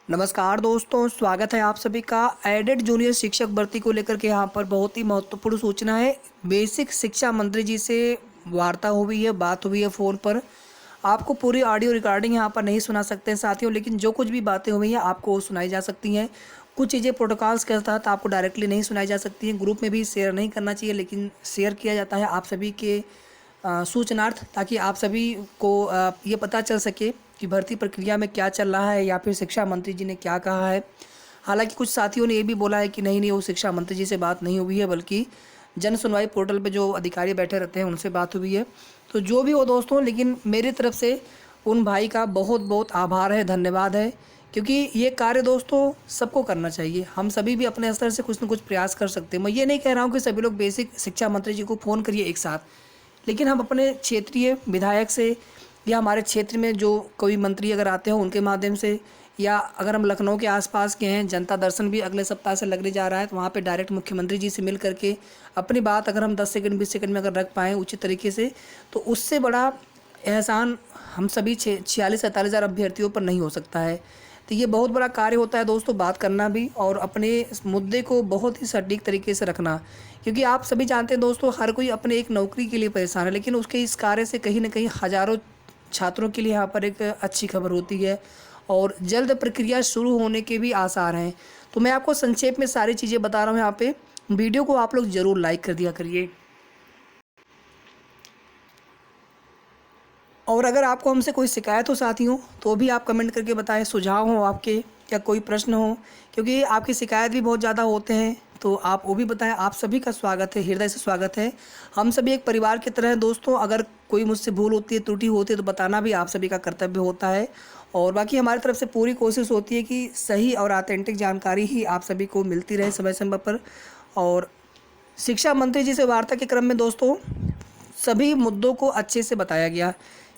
नमस्कार दोस्तों, स्वागत है आप सभी का एडेड जूनियर शिक्षक भर्ती को लेकर के। यहाँ पर बहुत ही महत्वपूर्ण सूचना है। बेसिक शिक्षा मंत्री जी से वार्ता हुई है, बात हुई है फ़ोन पर। आपको पूरी ऑडियो रिकॉर्डिंग यहाँ पर नहीं सुना सकते हैं साथियों, लेकिन जो कुछ भी बातें हुई हैं आपको वो सुनाई जा सकती हैं। कुछ चीज़ें प्रोटोकॉल्स के तहत आपको डायरेक्टली नहीं सुनाई जा सकती हैं, ग्रुप में भी शेयर नहीं करना चाहिए, लेकिन शेयर किया जाता है आप सभी के सूचनार्थ, ताकि आप सभी को ये पता चल सके कि भर्ती प्रक्रिया में क्या चल रहा है या फिर शिक्षा मंत्री जी ने क्या कहा है। हालांकि कुछ साथियों ने ये भी बोला है कि नहीं वो शिक्षा मंत्री जी से बात नहीं हुई है, बल्कि जन सुनवाई पोर्टल पे जो अधिकारी बैठे रहते हैं उनसे बात हुई है। तो जो भी हो दोस्तों, लेकिन मेरी तरफ से उन भाई का बहुत बहुत आभार है, धन्यवाद है, क्योंकि ये कार्य दोस्तों सबको करना चाहिए। हम सभी भी अपने स्तर से कुछ न कुछ प्रयास कर सकते हैं। मैं ये नहीं कह रहा हूँ कि सभी लोग बेसिक शिक्षा मंत्री जी को फ़ोन करिए एक साथ, लेकिन हम अपने क्षेत्रीय विधायक से या हमारे क्षेत्र में जो कोई मंत्री अगर आते हो उनके माध्यम से, या अगर हम लखनऊ के आसपास के हैं, जनता दर्शन भी अगले सप्ताह से लगने जा रहा है, तो वहाँ पे डायरेक्ट मुख्यमंत्री जी से मिल करके अपनी बात अगर हम 10 सेकंड 20 सेकंड में अगर रख पाएँ उचित तरीके से, तो उससे बड़ा एहसान हम सभी 46-47 हज़ार अभ्यर्थियों पर नहीं हो सकता है। तो ये बहुत बड़ा कार्य होता है दोस्तों, बात करना भी और अपने इस मुद्दे को बहुत ही सटीक तरीके से रखना। क्योंकि आप सभी जानते हैं दोस्तों, हर कोई अपने एक नौकरी के लिए परेशान है, लेकिन उसके इस कार्य से कहीं न कहीं हज़ारों छात्रों के लिए यहाँ पर एक अच्छी खबर होती है और जल्द प्रक्रिया शुरू होने के भी आसार हैं। तो मैं आपको संक्षेप में सारी चीज़ें बता रहा हूँ यहाँ पे। वीडियो को आप लोग ज़रूर लाइक कर दिया करिए। और अगर आपको हमसे कोई शिकायत हो साथियों, तो भी आप कमेंट करके बताएं, सुझाव हो आपके या कोई प्रश्न हो, क्योंकि आपकी शिकायत भी बहुत ज़्यादा होते हैं, तो आप वो भी बताएं। आप सभी का स्वागत है, हृदय से स्वागत है। हम सभी एक परिवार की तरह हैं दोस्तों। अगर कोई मुझसे भूल होती है, त्रुटि होती है, तो बताना भी आप सभी का कर्तव्य होता है। और बाकी हमारी तरफ से पूरी कोशिश होती है कि सही और ऑथेंटिक जानकारी ही आप सभी को मिलती रहे समय समय पर। और शिक्षा मंत्री जी से वार्ता के क्रम में दोस्तों सभी मुद्दों को अच्छे से बताया गया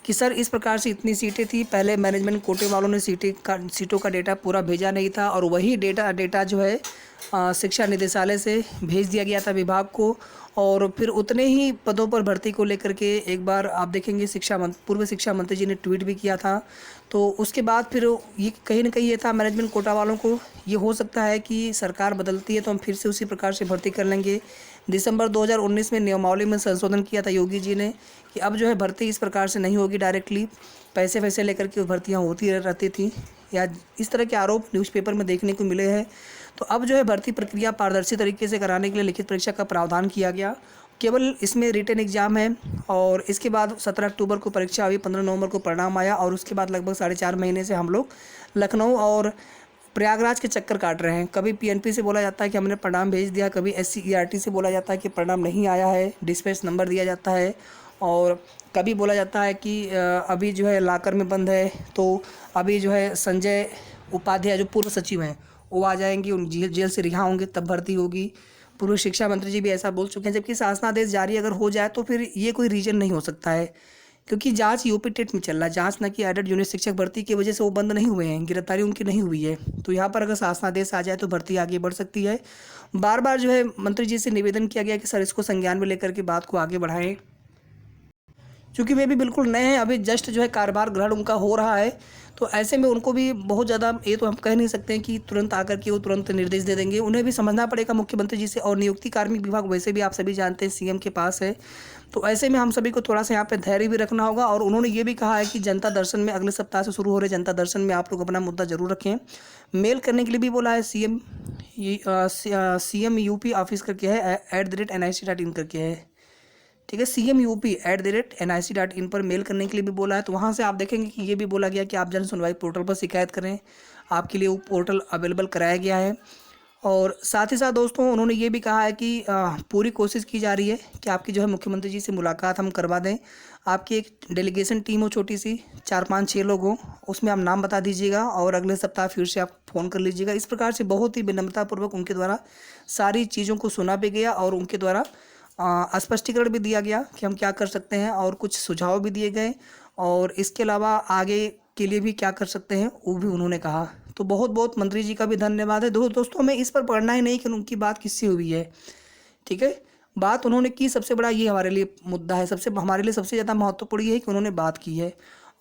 कि सर इस प्रकार से इतनी सीटें थी। पहले मैनेजमेंट कोटे वालों ने सीटों का डेटा पूरा भेजा नहीं था, और वही डेटा जो है शिक्षा निदेशालय से भेज दिया गया था विभाग को। और फिर उतने ही पदों पर भर्ती को लेकर के एक बार आप देखेंगे पूर्व शिक्षा मंत्री जी ने ट्वीट भी किया था। तो उसके बाद फिर ये कहीं ना कहीं ये था मैनेजमेंट कोटा वालों को, ये हो सकता है कि सरकार बदलती है तो हम फिर से उसी प्रकार से भर्ती कर लेंगे। दिसंबर 2019 में नियमावली में संशोधन किया था योगी जी ने कि अब जो है भर्ती इस प्रकार से नहीं होगी, डायरेक्टली पैसे लेकर के भर्तियाँ होती रहती थी, या इस तरह के आरोप न्यूज़पेपर में देखने को मिले हैं। तो अब जो है भर्ती प्रक्रिया पारदर्शी तरीके से कराने के लिए लिखित परीक्षा का प्रावधान किया गया। केवल इसमें रिटन एग्ज़ाम है, और इसके बाद 17 अक्टूबर को परीक्षा हुई, 15 नवंबर को परिणाम आया, और उसके बाद लगभग 4.5 महीने से हम लोग लखनऊ और प्रयागराज के चक्कर काट रहे हैं। कभी पीएनपी से बोला जाता है कि हमने परिणाम भेज दिया, कभी एससीईआरटी से बोला जाता है कि परिणाम नहीं आया है, डिस्पैच नंबर दिया जाता है, और कभी बोला जाता है कि अभी जो है लॉकर में बंद है, तो अभी जो है संजय उपाध्याय जो पूर्व सचिव हैं वो आ जाएंगे, उन जेल से रिहा होंगे तब भर्ती होगी। पूर्व शिक्षा मंत्री जी भी ऐसा बोल चुके हैं। जबकि शासनादेश जारी अगर हो जाए तो फिर ये कोई रीजन नहीं हो सकता है, क्योंकि जांच यूपी टेट में चल रहा है। जांच न कि एडेड जूनियर शिक्षक भर्ती की वजह से वो बंद नहीं हुए हैं, गिरफ्तारी उनकी नहीं हुई है। तो यहाँ पर अगर शासनादेश आ जाए तो भर्ती आगे बढ़ सकती है। बार बार जो है मंत्री जी से निवेदन किया गया कि सर इसको संज्ञान में लेकर के बात को आगे बढ़ाएं, क्योंकि वे भी बिल्कुल नए हैं, अभी जस्ट जो है कार्यभार ग्रहण उनका हो रहा है। तो ऐसे में उनको भी बहुत ज़्यादा ये तो हम कह नहीं सकते हैं कि तुरंत आकर के वो तुरंत निर्देश दे देंगे। उन्हें भी समझना पड़ेगा मुख्यमंत्री जी से, और नियुक्ति कार्मिक विभाग वैसे भी आप सभी जानते हैं सीएम के पास है। तो ऐसे में हम सभी को थोड़ा सा यहाँ पे धैर्य भी रखना होगा। और उन्होंने ये भी कहा है कि जनता दर्शन में अगले सप्ताह से शुरू हो रहे जनता दर्शन में आप लोग अपना मुद्दा जरूर रखें। मेल करने के लिए भी बोला है सीएम यूपी ऑफिस करके है @nic.in करके है, ठीक है। CMUP@nic.in पर मेल करने के लिए भी बोला है। तो वहाँ से आप देखेंगे कि ये भी बोला गया कि आप जन सुनवाई पोर्टल पर शिकायत करें, आपके लिए वो पोर्टल अवेलेबल कराया गया है। और साथ ही साथ दोस्तों उन्होंने ये भी कहा है कि पूरी कोशिश की जा रही है कि आपकी जो है मुख्यमंत्री जी से मुलाकात हम करवा दें। आपकी एक डेलीगेशन टीम हो छोटी सी, 4-5-6 लोग हों, उसमें आप नाम बता दीजिएगा और अगले सप्ताह फिर से आप फ़ोन कर लीजिएगा। इस प्रकार से बहुत ही विनम्रतापूर्वक उनके द्वारा सारी चीज़ों को सुना भी गया, और उनके द्वारा स्पष्टीकरण भी दिया गया कि हम क्या कर सकते हैं, और कुछ सुझाव भी दिए गए, और इसके अलावा आगे के लिए भी क्या कर सकते हैं वो भी उन्होंने कहा। तो बहुत बहुत मंत्री जी का भी धन्यवाद है। दोस्तों हमें इस पर पढ़ना ही नहीं कि उनकी बात किससे हुई है, ठीक है। बात उन्होंने की, सबसे बड़ा ये हमारे लिए मुद्दा है, हमारे लिए सबसे ज़्यादा महत्वपूर्ण ये है कि उन्होंने बात की है।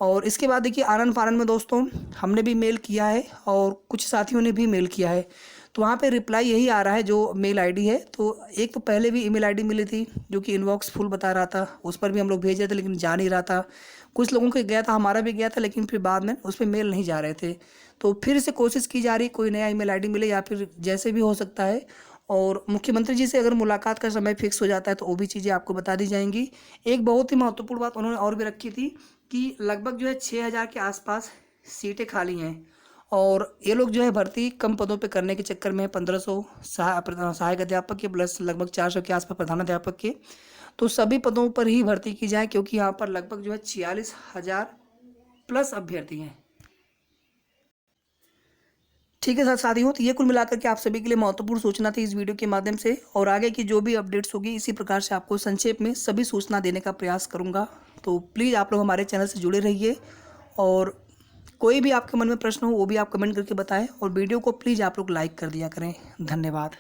और इसके बाद देखिए आनन फानन में दोस्तों हमने भी मेल किया है और कुछ साथियों ने भी मेल किया है, तो वहाँ पे रिप्लाई यही आ रहा है जो मेल आईडी है। तो एक तो पहले भी ईमेल आईडी मिली थी जो कि इनबॉक्स फुल बता रहा था, उस पर भी हम लोग भेज रहे थे लेकिन जा नहीं रहा था। कुछ लोगों के गया था, हमारा भी गया था, लेकिन फिर बाद में उस पर मेल नहीं जा रहे थे। तो फिर से कोशिश की जा रही कोई नया ईमेल आईडी मिले या फिर जैसे भी हो सकता है। और मुख्यमंत्री जी से अगर मुलाकात का समय फिक्स हो जाता है तो वो भी चीज़ें आपको बता दी जाएंगी। एक बहुत ही महत्वपूर्ण बात उन्होंने और भी रखी थी कि लगभग जो है 6,000 के आसपास सीटें खाली हैं और ये लोग जो है भर्ती कम पदों पे करने के चक्कर में 1500 सहायक अध्यापक के प्लस लगभग 400 के आसपास प्रधानाध्यापक के, तो सभी पदों पर ही भर्ती की जाए क्योंकि यहाँ पर लगभग जो है 46,000 प्लस अभ्यर्थी हैं। ठीक है साथियों, तो ये कुल मिलाकर के आप सभी के लिए महत्वपूर्ण सूचना थी इस वीडियो के माध्यम से, और आगे की जो भी अपडेट्स होगी इसी प्रकार से आपको संक्षेप में सभी सूचना देने का प्रयास करूंगा। तो प्लीज़ आप लोग हमारे चैनल से जुड़े रहिए और कोई भी आपके मन में प्रश्न हो वो भी आप कमेंट करके बताएं और वीडियो को प्लीज़ आप लोग लाइक कर दिया करें। धन्यवाद।